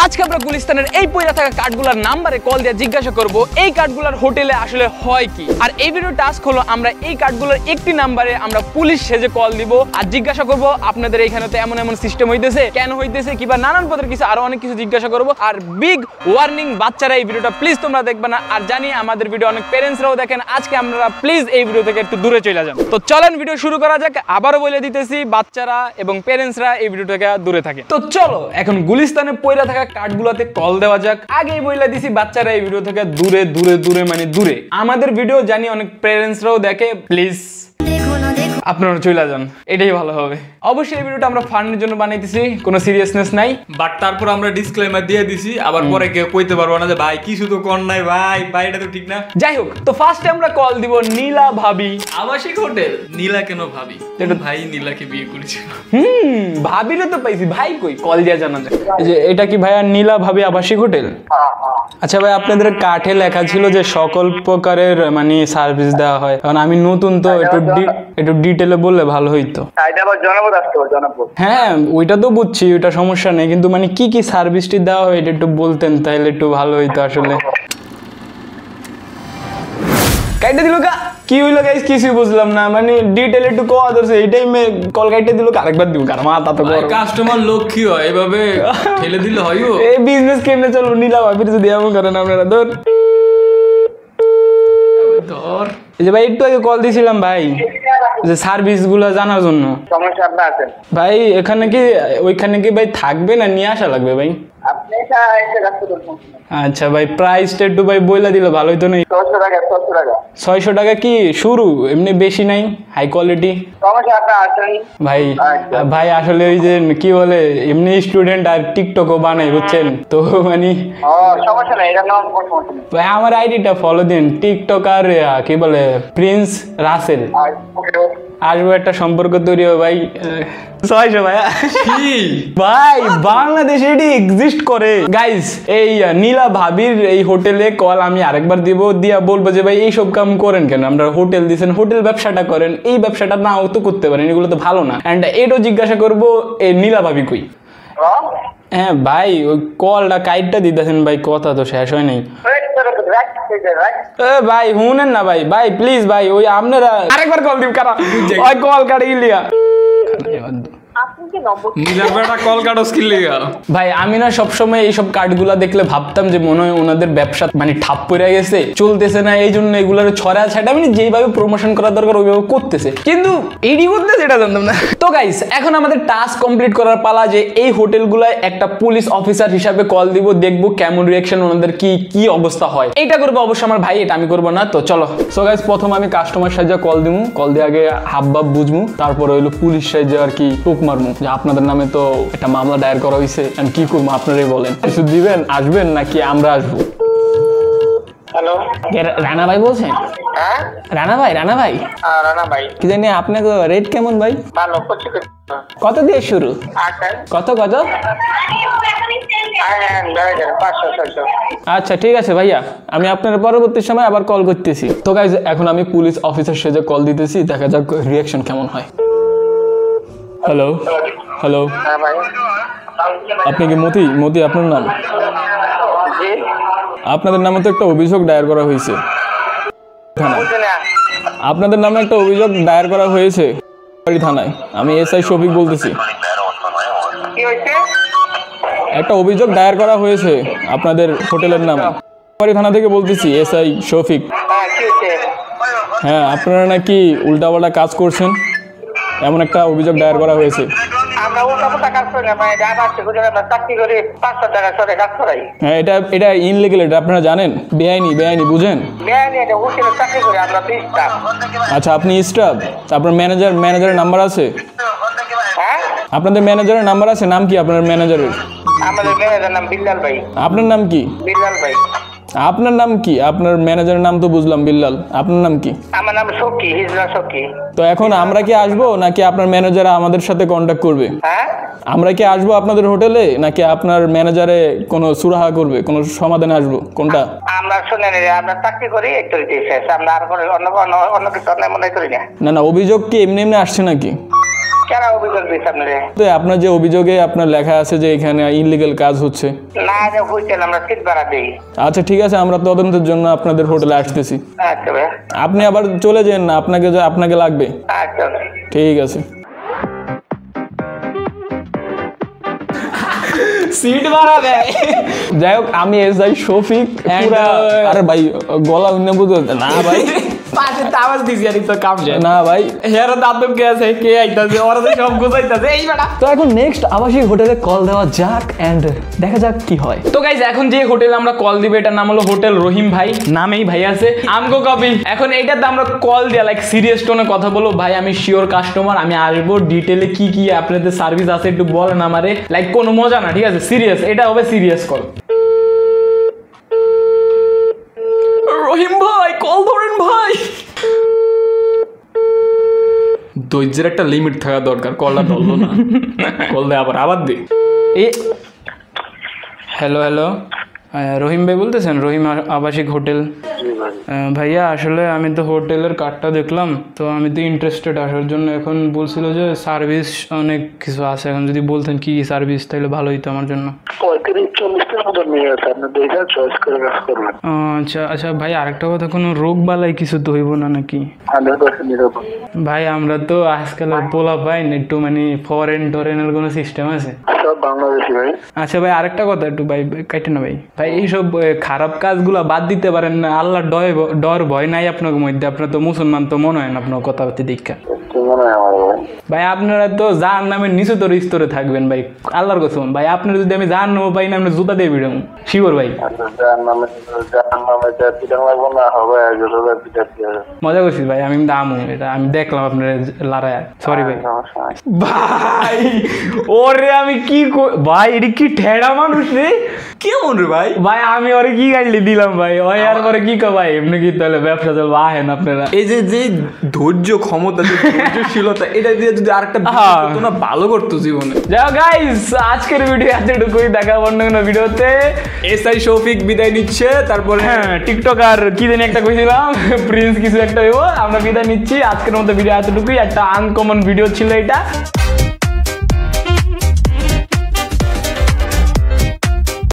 আজকে আমরা গুলিস্তানের এই পয়লা থাকা কার্ডগুলোর নাম্বারে কল দিয়ে জিজ্ঞাসা করব এই কার্ডগুলোর হোটেলে আসলে হয় কি। আর এই ভিডিও টাস্ক হলো আমরা এই কার্ডগুলোর একটি নাম্বারে আমরা পুলিশ সেজে কল দিব আর জিজ্ঞাসা করব আপনাদের এখানে তো এমন এমন সিস্টেম হইতেছে, কেন হইতেছে, কিংবা নানান পদের কিছু আরো অনেক কিছু জিজ্ঞাসা করব। আর বিগ ওয়ার্নিং, বাচ্চারা এই ভিডিওটা প্লিজ তোমরা দেখবে না। আর জানি আমাদের ভিডিও অনেক প্যারেন্টসরাও দেখেন, আজকে আমরা প্লিজ এই ভিডিও থেকে একটু দূরে চলে যান। তো চলেন ভিডিও শুরু করা যাক। আবারও বলে দিতেছি, বাচ্চারা এবং প্যারেন্টসরা এই ভিডিও থেকে দূরে থাকে। তো চলো এখন গুলিস্তানে পয়লা থাকা কার্ডগুলোতে কল দেওয়া যাক। আগেই বলে দিছি বাচ্চারা এই ভিডিও থেকে দূরে দূরে দূরে মানে দূরে। আমাদের ভিডিও জানি অনেক প্যারেন্টসরাও দেখে, প্লিজ আপনারা চলে যান, এটাই ভালো হবে। অবশ্যই এই ভিডিওটা আমরা ফান্ডের জন্য বানাইতেছি, কোনো সিরিয়াসনেস নাই, বাট তারপর আমরা ডিসক্লেমার দিয়ে দিছি, আবার পরে কেউ কইতে পারবো না যে ভাই কিছু তো কর নাই, ভাই এটা তো ঠিক না। যাই হোক, তো ফার্স্টে আমরা কল দিব নীলা ভাবি আবাসিক হোটেল। নীলা কেন ভাবি? ভাই নীলাকে বিয়ে করেছিল। ভাবিরে তো পাইছি, ভাই কই? কল দিয়া জানা যায়। এই যে এটা কি ভাইয়া নীলা ভাবি আবাসিক হোটেল? আচ্ছা ভাই, আপনাদের কার্ডে লেখা ছিল যে সকল প্রকারের মানে সার্ভিস দেওয়া হয়, কারণ আমি নতুন তো একটু ডিটেলে বললে ভালো হইতো। হ্যাঁ ওইটা তো বুঝছি, ওইটা সমস্যা নেই, কিন্তু মানে কি কি সার্ভিসটি দেওয়া হয় এটা একটু বলতেন তাহলে একটু ভালো হইতো আসলে। কাইটা দিল কা কি হইলো গাইস, কিছুই বুঝলাম না, মানে ডিটেইল একটু কোয়া দরছে এইটাই মে কল কাইটা দিল, আরেকবার দিব কার মাথা তো গরম। কাস্টমার লক্ষ্মী হয়, এভাবে ঠেলে দিলে হয়ও। এই বিজনেস কেমনে চলো নীলা ভাবির যদি এমন করেন আপনারা। ধর এই যে ভাই একটু আগে কল দিছিলাম ভাই, যে সার্ভিস গুলো জানার জন্য। সমস্যা আপনার আছে ভাই এখানে কি ওইখানে কি ভাই থাকবে না নিয়ে আসা লাগবে ভাই? আপনি এটা এসে রাখতে পারবেন। আচ্ছা ভাই, প্রাইসটা একটু ভাই বইলা দিলে ভালো হইতো না। 600 টাকা 600 টাকা কি শুরু? এমনি বেশি নাই, হাই কোয়ালিটি। সমস্যা আপনার আছেন ভাই ভাই আসলে ওই যে কি বলে এমনি স্টুডেন্ট আর টিকটকও বানাই বুঝছেন তো, মানে সমস্যা নাই, এটা নাম কোন সমস্যা নেই ভাই। আমার আইডিটা ফলো দিন, টিকটক আর কি বলে প্রিন্স রাসেল। আসবো, একটা সম্পর্ক তৈরি হবে ভাই। 600 ভাই ভাই বাংলাদেশে এটি এক্সিস্ট করে গাইস। এই নীলা ভাবির এই হোটেলে কল আমি আরেকবার দিব, দিয়া বলবো যে ভাই এইসব কাম করেন কেন? আমরা হোটেল দিছেন, হোটেল ব্যবসাটা করেন, এই ব্যবসাটা নাও তো করতে পারেন, এগুলো তো ভালো না। এন্ড এটাও জিজ্ঞাসা করবো এই নীলা ভাবি কই। হ্যাঁ ভাই ওই কলটা কাইটটা দিতেছেন ভাই, কথা তো শেষ হয় নাই। ভাই শুনেন না ভাই, ভাই প্লিজ ভাই, ওই আপনারা আরেকবার কল দিব কারা ওই কল কাটে গিলিয়া। ভাই আমি না সবসময় এইসব কার্ডগুলা দেখলে ভাবতাম যে মনে হয় ওনাদের ব্যবসা মানে ঠাপ পড়ে গেছে, চলতেছে না, এই জন্য এগুলোর ছড়া ছাটা মানে যেভাবে প্রমোশন করা দরকার ওইভাবে করতেছে, কিন্তু এইটি করতেছে এটা জানতাম না। তো গাইস এখন আমাদের টাস্ক কমপ্লিট করার পালা, যে এই হোটেলগুলায় একটা পুলিশ অফিসার হিসাবে কল দিব, দেখবো কেমন রিয়াকশন ওনাদের কি অবস্থা হয়। এইটা করবো অবশ্য আমার ভাই, এটা আমি করবো না। তো চলো। সো গাইস প্রথম আমি কাস্টমার সাহায্যে কল দিব, কল দিয়ে আগে হাব ভাব বুঝবো, তারপরে হইলো পুলিশ সাহায্যে আর কি মারমু যে আপনাদের নামে তো একটা মামলা দায়ের করা হয়েছে, কি করবো আপনারাই বলেন। কিছু দিবেন, আসবেন নাকি আমরা আসবো? হ্যালো রানা ভাই বলছেন? হ্যাঁ রানা ভাই রানা ভাই কি জানি আপনাকে রেট কেমন ভাই? ভালো কত দিয়ে শুরু? কত? আচ্ছা ঠিক আছে ভাইয়া, আমি আপনার পরবর্তী সময় আবার কল করতেছি। তো গাইস এখন আমি পুলিশ অফিসার সেজে কল দিতেছি, দেখা যাক রিয়াকশন কেমন হয়। হ্যালো হ্যালো, আপনি কি মতি আপনার নাম? আপনাদের নামে তো একটা অভিযোগ দায়ের করা হয়েছে, আপনাদের নামে একটা অভিযোগ দায়ের করা হয়েছে থানায়। আমি এসআই শফিক বলতেছি। একটা অভিযোগ দায়ের করা হয়েছে আপনাদের হোটেলের নামে, থানা থেকে বলতেছি, এসআই শফিক। হ্যাঁ আপনারা নাকি উল্টাপাল্টা কাজ করছেন, এমন একটা অভিযোগ দায়ের করা হয়েছে। হ্যাঁ এটা ইনলিগাল, এটা আপনারা জানেন, বেআইনি বুঝেন। আচ্ছা আপনি স্টাফ, আপনার ম্যানেজারের নাম্বার আছে? আপনাদের ম্যানেজারের নাম্বার আছে? নাম কি আপনার ম্যানেজারের? আমাদের ম্যানেজার নাম বিল্লাল ভাই। আপনার নাম কি? বিল্লাল ভাই। আপনার নাম কি? আপনার ম্যানেজারের নাম তো বুঝলাম বিল্লাল, আপনার নাম কি? আমার নাম সকি, হিজরা সকি। তো এখন আমরা কি আসবো নাকি আপনার ম্যানেজার আমাদের সাথে কন্ট্যাক্ট করবে? হ্যাঁ আমরা কি আসবো আপনাদের হোটেলে নাকি আপনার ম্যানেজারে কোনো সুরাহা করবে, কোনো সমাধানে আসবো, কোনটা? আমরা শুনেন, আমরা চাকরি করি একটু শেষ, আমরা আর অন্য কিছু মনে করি না। না অভিযোগ কি এমনি আসছে নাকি? কেন অভিযোগ দিচ্ছে আপনারে? তো আপনার যে অভিযোগে আপনার লেখা আছে যে এখানে ইনলিগাল কাজ হচ্ছে। না যে হইতেন আমরা সিট ভাড়া দিই। আচ্ছা ঠিক আছে, আমরা তদন্তের জন্য আপনাদের হোটেলে আসতেছি। আচ্ছা ভাই। আপনি আবার চলে যান না, আপনাকে লাগবে। আচ্ছা। ঠিক আছে। সিট ভাড়া দেয়। যাই হোক, আমি এসআই শফিক। আরে ভাই গলা অন্য বুঝতে না ভাই, পাশে আওয়াজ দিছি আর তো কাম যায় না ভাই। হেরা দাদু কে আছে, কে আইতাছে, ওরা তো সব গুছাইতাছে এই বেটা। তো এখন নেক্সট আবাসিক হোটেলে কল দেওয়া যাক এন্ড দেখা যাক কি হয়। তো গাইজ এখন যে হোটেলে আমরা কল দিব এটার নাম হলো হোটেল রহিম ভাই, নামেই ভাই আছে আমগো কপি। এখন এইটাতে আমরা কল দিয়া লাইক সিরিয়াস টোনে কথা বলবো, ভাই আমি শিওর কাস্টমার, আমি আসবো, ডিটেলে কি কি আপনাদের সার্ভিস আছে একটু বলেন আমারে, লাইক কোনো মজা না, ঠিক আছে সিরিয়াস, এটা হবে সিরিয়াস কল। রহিম ভাই কল ধরেন ভাই। ধৈর্যের একটা লিমিট থাকা দরকার, কলটা ধরলো না, কল দে আবার দে। এ হ্যালো হ্যালো, রহিম ভাই বলতেছেন? রহিম আবাসিক হোটেল। ভাইয়া আসলে আমি তো হোটেলের কার্ডটা দেখলাম, তো আমি তো ইন্টারেস্টেড আসার জন্য। এখন বলছিল যে সার্ভিস অনেক কিছু আছে, এখন যদি বলতেন কি সার্ভিস তাহলে ভালো হতো আমার জন্য। 35-40টার মতো নিয়ে আছে, আপনি দেখে চয়েস করে কাজ করবেন। আচ্ছা আচ্ছা ভাই, আরেকটা কথা, কোনো রোগ বালাই কিছু তো হইব না নাকি? 100% নিরাপদ। ভাই আমরা তো আজকালের পোলা পাই না, একটু মানে ফরেনের কোনো সিস্টেম আছে? সব বাংলাদেশি ভাই। আচ্ছা ভাই আরেকটা কথা, একটু ভাই কাটে না ভাই, ভাই এইসব খারাপ কাজগুলো বাদ দিতে পারেন না? আল্লাহর ডর ভয় নাই আপনার মধ্যে? আপনার তো মুসলমান, তো মনে হয় না আপনার কথাবার্তা দীক্ষা। ভাই আপনারা তো জাহান নামের নিচু তোর স্তরে থাকবেন ভাই, আল্লাহর কসম ভাই। আপনার যদি আমি জাহান নামও পাই না, আপনার জুতা দিয়ে বিড়াম শিওর ভাই। মজা করছি ভাই, আমি দামু, এটা আমি দেখলাম আপনার লড়াই। সরি ভাই। ভাই ওরে আমি কি ভাই, এটা কি ঠেড়া মানুষ রে, কেমন রে ভাই? ভাই আমি ওরে কি গাইলে দিলাম ভাই, ওই আর পরে কি কো ভাই, এমনি কি তাহলে ব্যবসা চলবে? আহেন আপনারা। এই যে ধৈর্য ক্ষমতা, যে ধৈর্যশীলতা, এটা দিয়ে যদি আরেকটা না ভালো করতো জীবনে। যাও গাইস, আজকের ভিডিও এতটুকুই, দেখা অন্য কোনো ভিডিওতে। এসআই শফিক বিদায় নিচ্ছে, তারপরে হ্যাঁ টিকটক আর কি জানি একটা কইছিলাম, প্রিন্স কিছু একটা হইব। আমরা বিদায় নিচ্ছি, আজকের মতো ভিডিও এতটুকুই, একটা আনকমন ভিডিও ছিল এটা।